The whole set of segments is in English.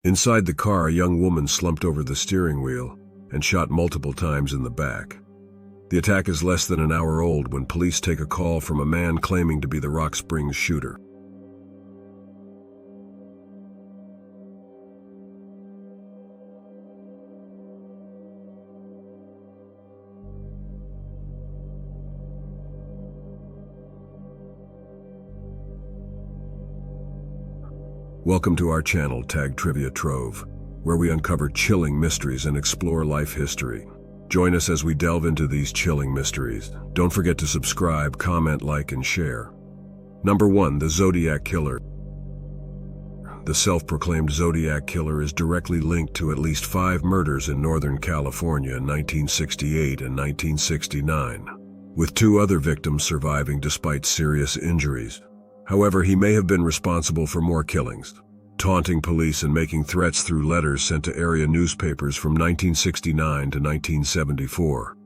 Inside the car, a young woman slumped over the steering wheel and shot multiple times in the back. The attack is less than an hour old when police take a call from a man claiming to be the Rock Springs shooter. Welcome to our channel, Tag Trivia Trove, where we uncover chilling mysteries and explore life history. Join us as we delve into these chilling mysteries. Don't forget to subscribe, comment, like, and share. Number 1. The Zodiac Killer. The self-proclaimed Zodiac Killer is directly linked to at least 5 murders in Northern California in 1968 and 1969, with 2 other victims surviving despite serious injuries. However, he may have been responsible for more killings, taunting police and making threats through letters sent to area newspapers from 1969 to 1974.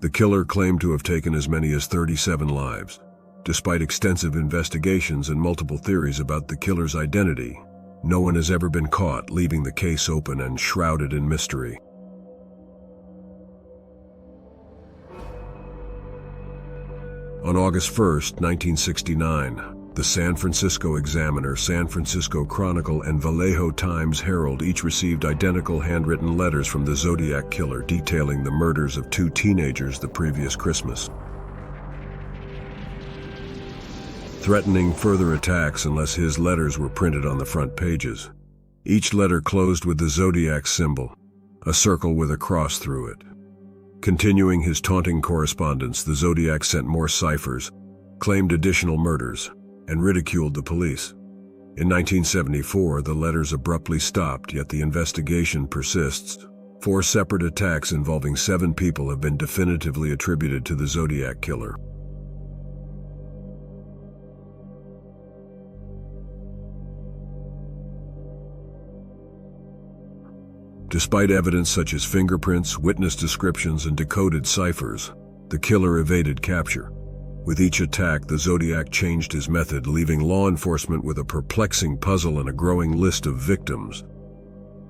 The killer claimed to have taken as many as 37 lives. Despite extensive investigations and multiple theories about the killer's identity, no one has ever been caught, leaving the case open and shrouded in mystery. On August 1, 1969, the San Francisco Examiner, San Francisco Chronicle, and Vallejo Times-Herald each received identical handwritten letters from the Zodiac Killer detailing the murders of 2 teenagers the previous Christmas, threatening further attacks unless his letters were printed on the front pages. Each letter closed with the Zodiac symbol, a circle with a cross through it. Continuing his taunting correspondence, the Zodiac sent more ciphers, claimed additional murders, and ridiculed the police. In 1974, the letters abruptly stopped, yet the investigation persists. 4 separate attacks involving 7 people have been definitively attributed to the Zodiac Killer. Despite evidence such as fingerprints, witness descriptions, and decoded ciphers, the killer evaded capture. With each attack, the Zodiac changed his method, leaving law enforcement with a perplexing puzzle and a growing list of victims.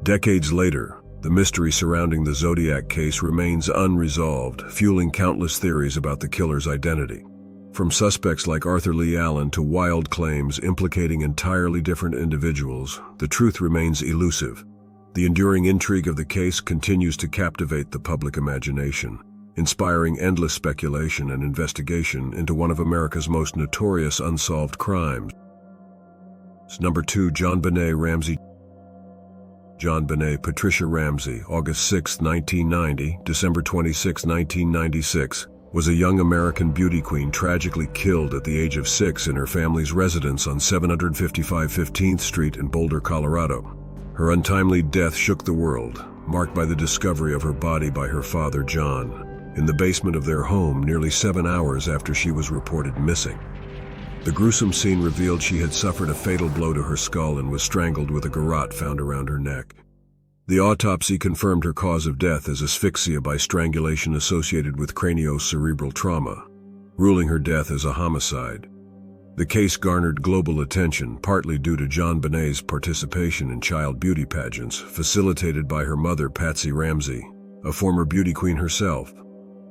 Decades later, the mystery surrounding the Zodiac case remains unresolved, fueling countless theories about the killer's identity. From suspects like Arthur Lee Allen to wild claims implicating entirely different individuals, the truth remains elusive. The enduring intrigue of the case continues to captivate the public imagination, inspiring endless speculation and investigation into one of America's most notorious unsolved crimes. Number 2. JonBenet Ramsey. JonBenet Patricia Ramsey, August 6, 1990, December 26, 1996, was a young American beauty queen tragically killed at the age of 6 in her family's residence on 755 15th Street in Boulder, Colorado. Her untimely death shook the world, marked by the discovery of her body by her father, John, in the basement of their home nearly 7 hours after she was reported missing. The gruesome scene revealed she had suffered a fatal blow to her skull and was strangled with a garrote found around her neck. The autopsy confirmed her cause of death as asphyxia by strangulation associated with craniocerebral trauma, ruling her death as a homicide. The case garnered global attention, partly due to JonBenet's participation in child beauty pageants facilitated by her mother, Patsy Ramsey, a former beauty queen herself.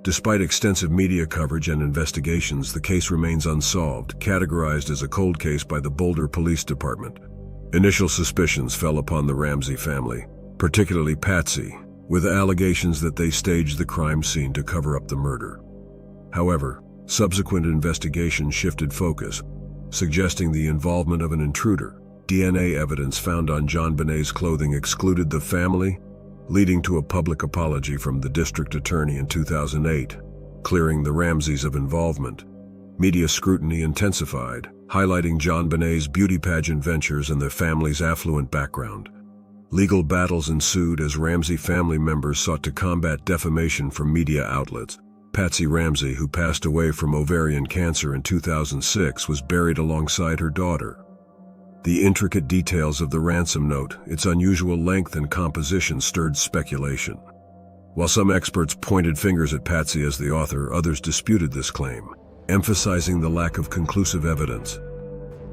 Despite extensive media coverage and investigations, the case remains unsolved, categorized as a cold case by the Boulder Police Department. Initial suspicions fell upon the Ramsey family, particularly Patsy, with allegations that they staged the crime scene to cover up the murder. However, subsequent investigation shifted focus, suggesting the involvement of an intruder. DNA evidence found on JonBenet's clothing excluded the family, leading to a public apology from the district attorney in 2008, clearing the Ramseys of involvement. Media scrutiny intensified, highlighting JonBenet's beauty pageant ventures and the family's affluent background. Legal battles ensued as Ramsey family members sought to combat defamation from media outlets. Patsy Ramsey, who passed away from ovarian cancer in 2006, was buried alongside her daughter. The intricate details of the ransom note, its unusual length and composition, stirred speculation. While some experts pointed fingers at Patsy as the author, others disputed this claim, emphasizing the lack of conclusive evidence.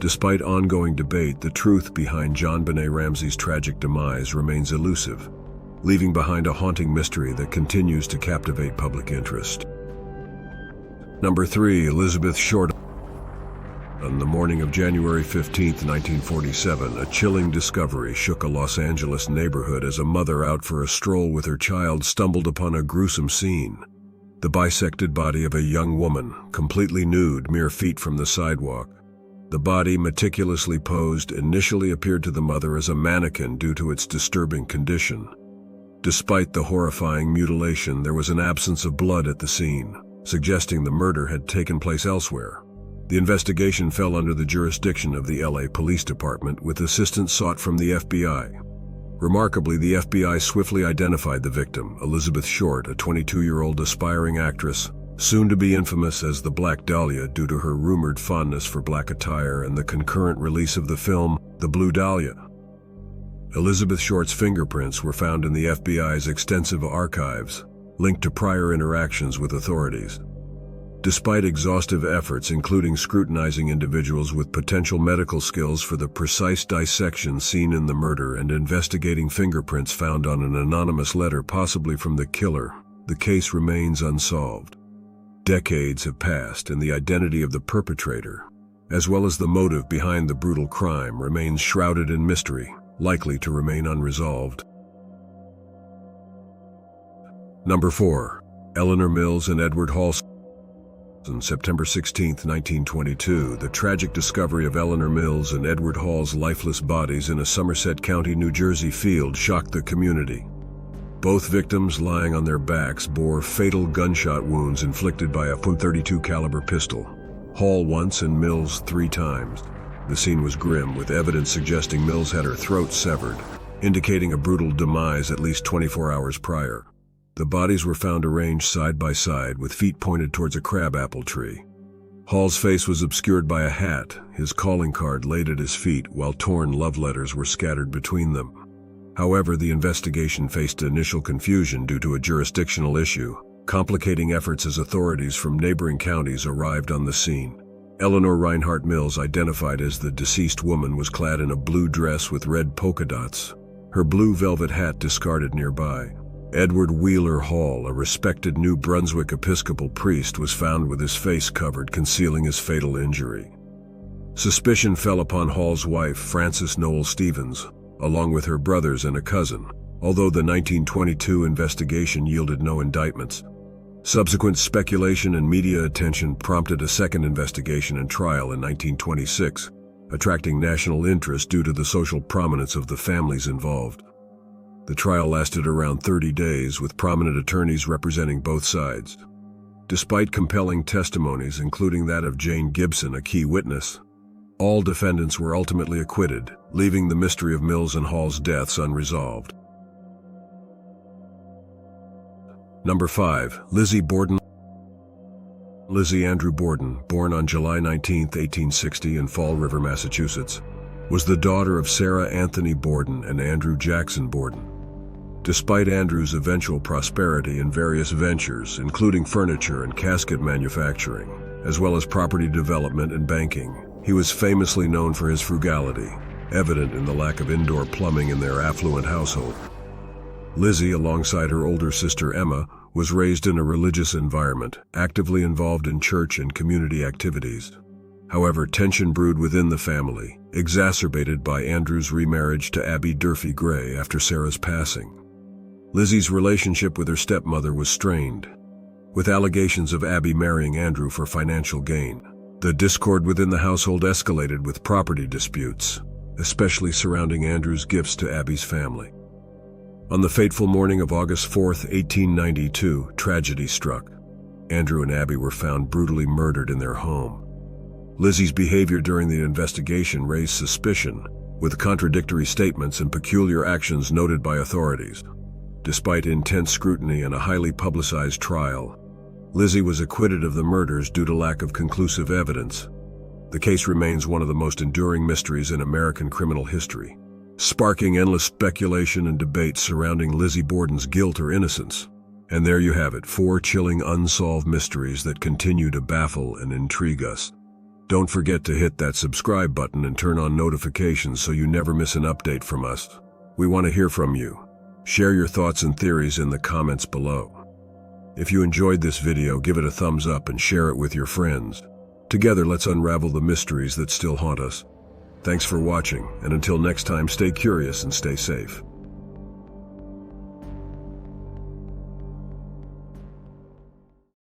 Despite ongoing debate, the truth behind JonBenet Ramsey's tragic demise remains elusive, leaving behind a haunting mystery that continues to captivate public interest. Number 3. Elizabeth Short. On the morning of January 15, 1947, a chilling discovery shook a Los Angeles neighborhood as a mother out for a stroll with her child stumbled upon a gruesome scene. The bisected body of a young woman, completely nude mere feet from the sidewalk. The body, meticulously posed, initially appeared to the mother as a mannequin due to its disturbing condition. Despite the horrifying mutilation, there was an absence of blood at the scene, suggesting the murder had taken place elsewhere. The investigation fell under the jurisdiction of the LA Police Department, with assistance sought from the FBI. Remarkably, the FBI swiftly identified the victim, Elizabeth Short, a 22-year-old aspiring actress, soon to be infamous as the Black Dahlia due to her rumored fondness for black attire and the concurrent release of the film, The Blue Dahlia. Elizabeth Short's fingerprints were found in the FBI's extensive archives, linked to prior interactions with authorities. Despite exhaustive efforts including scrutinizing individuals with potential medical skills for the precise dissection seen in the murder and investigating fingerprints found on an anonymous letter possibly from the killer, the case remains unsolved. Decades have passed and the identity of the perpetrator, as well as the motive behind the brutal crime, remains shrouded in mystery, likely to remain unresolved. Number 4. Eleanor Mills and Edward Hall. On September 16, 1922, the tragic discovery of Eleanor Mills and Edward Hall's lifeless bodies in a Somerset County, New Jersey field shocked the community. Both victims, lying on their backs, bore fatal gunshot wounds inflicted by a .32 caliber pistol. Hall once and Mills 3 times. The scene was grim, with evidence suggesting Mills had her throat severed, indicating a brutal demise at least 24 hours prior. The bodies were found arranged side by side, with feet pointed towards a crabapple tree. Hall's face was obscured by a hat, his calling card laid at his feet, while torn love letters were scattered between them. However, the investigation faced initial confusion due to a jurisdictional issue, complicating efforts as authorities from neighboring counties arrived on the scene. Eleanor Reinhardt Mills, identified as the deceased woman, was clad in a blue dress with red polka dots, her blue velvet hat discarded nearby. Edward Wheeler Hall, a respected New Brunswick Episcopal priest, was found with his face covered, concealing his fatal injury. Suspicion fell upon Hall's wife, Frances Noel Stevens, along with her brothers and a cousin, although the 1922 investigation yielded no indictments. Subsequent speculation and media attention prompted a second investigation and trial in 1926, attracting national interest due to the social prominence of the families involved. The trial lasted around 30 days, with prominent attorneys representing both sides. Despite compelling testimonies, including that of Jane Gibson, a key witness, all defendants were ultimately acquitted, leaving the mystery of Mills and Hall's deaths unresolved. Number 5. Lizzie Borden. Lizzie Andrew Borden, born on July 19, 1860 in Fall River, Massachusetts, was the daughter of Sarah Anthony Borden and Andrew Jackson Borden. Despite Andrew's eventual prosperity in various ventures, including furniture and casket manufacturing, as well as property development and banking, he was famously known for his frugality, evident in the lack of indoor plumbing in their affluent household. Lizzie, alongside her older sister Emma, was raised in a religious environment, actively involved in church and community activities. However, tension brewed within the family, exacerbated by Andrew's remarriage to Abby Durfee Gray after Sarah's passing. Lizzie's relationship with her stepmother was strained, with allegations of Abby marrying Andrew for financial gain. The discord within the household escalated with property disputes, especially surrounding Andrew's gifts to Abby's family. On the fateful morning of August 4, 1892, tragedy struck. Andrew and Abby were found brutally murdered in their home. Lizzie's behavior during the investigation raised suspicion, with contradictory statements and peculiar actions noted by authorities. Despite intense scrutiny and a highly publicized trial, Lizzie was acquitted of the murders due to lack of conclusive evidence. The case remains one of the most enduring mysteries in American criminal history, sparking endless speculation and debate surrounding Lizzie Borden's guilt or innocence. And there you have it, 4 chilling unsolved mysteries that continue to baffle and intrigue us. Don't forget to hit that subscribe button and turn on notifications so you never miss an update from us. We want to hear from you. Share your thoughts and theories in the comments below. If you enjoyed this video, give it a thumbs up and share it with your friends. Together, let's unravel the mysteries that still haunt us. Thanks for watching, and until next time, stay curious and stay safe.